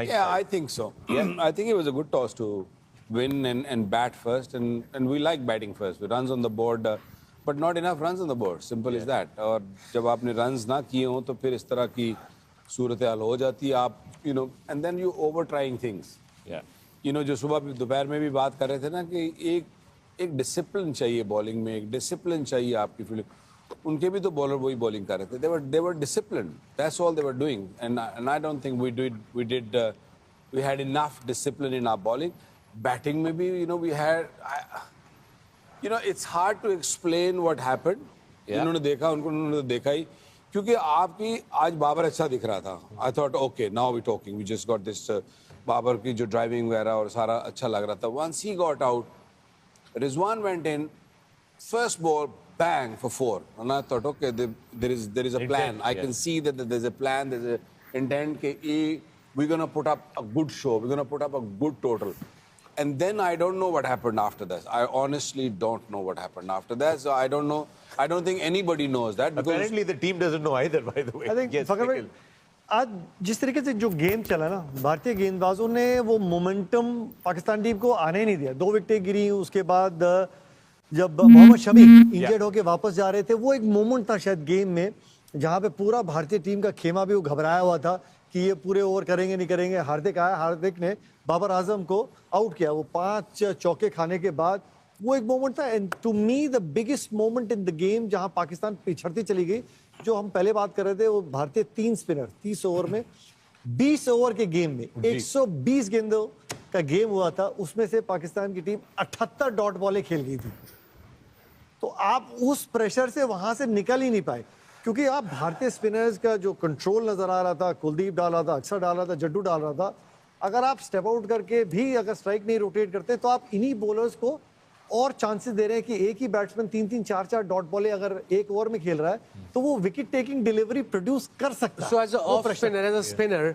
Yeah, I think so. Yeah, I think it was a good toss to win and bat first, and we like batting first. With runs on the board, but not enough runs on the board. Simple as that. और जब आपने runs ना किए हों तो फिर इस तरह की सूरत हाल हो जाती है आप and then you over trying things. Yeah. जो सुबह दोपहर में भी बात कर रहे थे ना कि एक डिसिप्लिन चाहिए बॉलिंग में, एक डिसिप्लिन चाहिए आपकी फील्डिंग. उनके भी तो बॉलर वही बॉलिंग कर रहे थे. They were disciplined. That's all they were doing. And I don't think we had enough discipline in our bowling. Batting में भी we had it's hard to explain what happened. इन्होंने देखा उन्होंने तो देखा ही क्योंकि आपकी आज बाबर अच्छा दिख रहा था. I thought okay now we're talking. We just got this Babar की जो ड्राइविंग वगैरह और सारा अच्छा लग रहा था. Once he got out, Rizwan went in, first ball, bang for 4. And I thought, okay, there is a plan. Intent, I can see that there's a plan, there's an intent. We're going to put up a good show. We're going to put up a good total. And then I don't know what happened after that. I honestly don't know what happened after that. So I don't know. I don't think anybody knows that. Apparently the team doesn't know either, by the way. I think, Yes, Fakar, आज जिस तरीके से जो game चला ना भारतीय गेंदबाजों ने वो मोमेंटम पाकिस्तान टीम को आने नहीं दिया. 2 विकेटें गिरी. उसके बाद जब मोहम्मद शमी इंजर्ड होके वापस जा रहे थे वो एक मोमेंट था शायद गेम में जहां पे पूरा भारतीय टीम का खेमा भी वो घबराया हुआ था कि ये पूरे ओवर करेंगे नहीं करेंगे. हार्दिक ने बाबर आजम को आउट किया. वो 5 चौके खाने के बाद वो एक मोमेंट था. And to me the biggest moment in the game जहां पाकिस्तान पिछड़ती चली गई. जो हम पहले बात कर रहे थे वो भारतीय 3 स्पिनर 30 ओवर में 20 ओवर के गेम में 120 गेंदों का गेम हुआ था. उसमें से पाकिस्तान की टीम 78 डॉट बॉलें खेल गई थी. तो आप उस प्रेशर से वहां से निकल ही नहीं पाए क्योंकि आप भारतीय स्पिनर्स का जो कंट्रोल नजर आ रहा था. कुलदीप डाल रहा था, अक्षर डाल रहा था, जड्डू डाल रहा था. अगर आप स्टेप आउट करके भी अगर स्ट्राइक नहीं रोटेट करते तो आप इन्हीं बॉलर्स को और चांसेस दे रहे हैं कि एक ही बैट्समैन 3-3, 4-4 डॉट बॉलें अगर एक ओवर में खेल रहा है तो वो विकेट टेकिंग डिलीवरी प्रोड्यूस कर सकता है. So as a off spinner, as a spinner,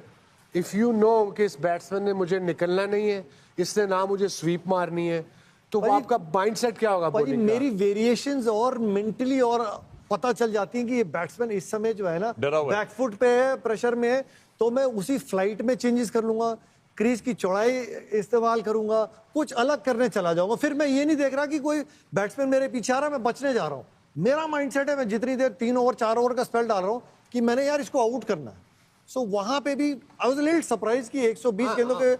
if you know कि इस बैट्समैन ने मुझे निकलना नहीं है, इसने ना मुझे स्वीप मारनी है, तो आपका माइंडसेट क्या होगा? भाई मेरी वेरिएशंस और मेंटली और पता चल जाती हैं कि ये बैट्समैन इस समय जो है ना बैकफुट पे है, प्रेशर में है, तो मैं उसी फ्लाइट में चेंजेस कर लूंगा, क्रीज की चौड़ाई इस्तेमाल करूंगा, कुछ अलग करने चला जाऊंगा. फिर मैं ये नहीं देख रहा कि कोई बैट्समैन मेरे पीछे आ रहा है, मैं बचने जा रहा हूँ. मेरा माइंडसेट है मैं जितनी देर 3 ओवर 4 ओवर का स्पेल डाल रहा हूँ कि मैंने यार इसको आउट करना है. सो वहां पे भी I was a little surprise कि 120 गेंदों के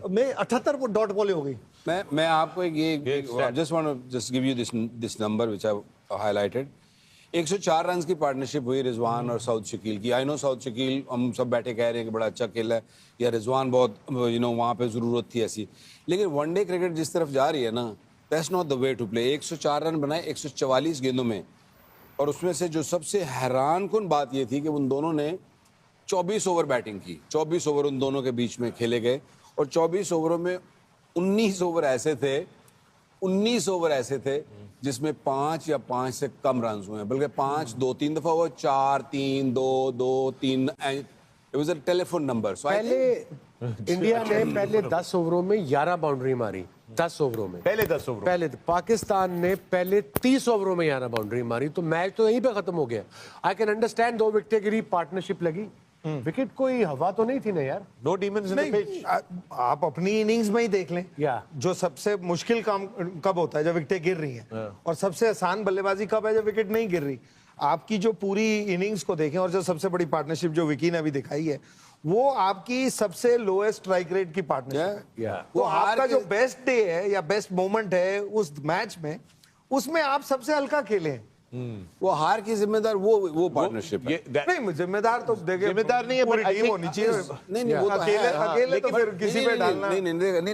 में 78 डॉट बॉलें हो गई. मैं आपको एक just want to just give you this number which I highlighted. 104 run की पार्टनरशिप हुई रिजवान और सऊद शकील की. आई नो सऊद शकील हम सब बैठे कह रहे हैं कि बड़ा अच्छा खेला है या रिजवान बहुत वहाँ पे ज़रूरत थी ऐसी. लेकिन वनडे क्रिकेट जिस तरफ जा रही है ना, that's not the way to play. 104 run बनाए 144 गेंदों में. और उसमें से जो सबसे हैरान कुन बात ये थी कि उन दोनों ने 24 ओवर बैटिंग की. 24 ओवर उन दोनों के बीच में खेले गए और 24 ओवरों में 19 ओवर ऐसे थे जिसमें 5 या 5 से कम रन हुए हैं. बल्कि 5 2-3 दफा हुआ, 4 3 2 2 3. It was a telephone number. So पहले इंडिया ने पहले 10 ओवरों में 11 बाउंड्री मारी. 10 ओवरों में पहले 10 ओवर पहले पाकिस्तान ने पहले 30 ओवरों में 11 बाउंड्री मारी. तो मैच तो यहीं पे खत्म हो गया. आई कैन अंडरस्टैंड 2 विकेटें गिरी, पार्टनरशिप लगी. विकेट कोई हवा तो नहीं थी ना यार. No demons in the pitch. आप अपनी इनिंग्स में ही देख लें. जो सबसे मुश्किल काम कब होता है? जब विकेटें गिर रही हैं. और सबसे आसान बल्लेबाजी कब है? जब विकेट नहीं गिर रही. आपकी जो पूरी इनिंग्स को देखें और जो सबसे बड़ी पार्टनरशिप जो विकी ने अभी दिखाई है वो आपकी सबसे लोएस्ट स्ट्राइक रेट की पार्टनरशिप. वो आपका जो बेस्ट डे है या बेस्ट मोमेंट है उस मैच में, उसमें आप सबसे हल्का खेले. वो हार की जिम्मेदार वो पार्टनरशिप है. नहीं जिम्मेदार तो देखिए जिम्मेदार नहीं है, पूरी टीम होनी चाहिए. नहीं वो अकेले तो फिर किसी पे डालना. नहीं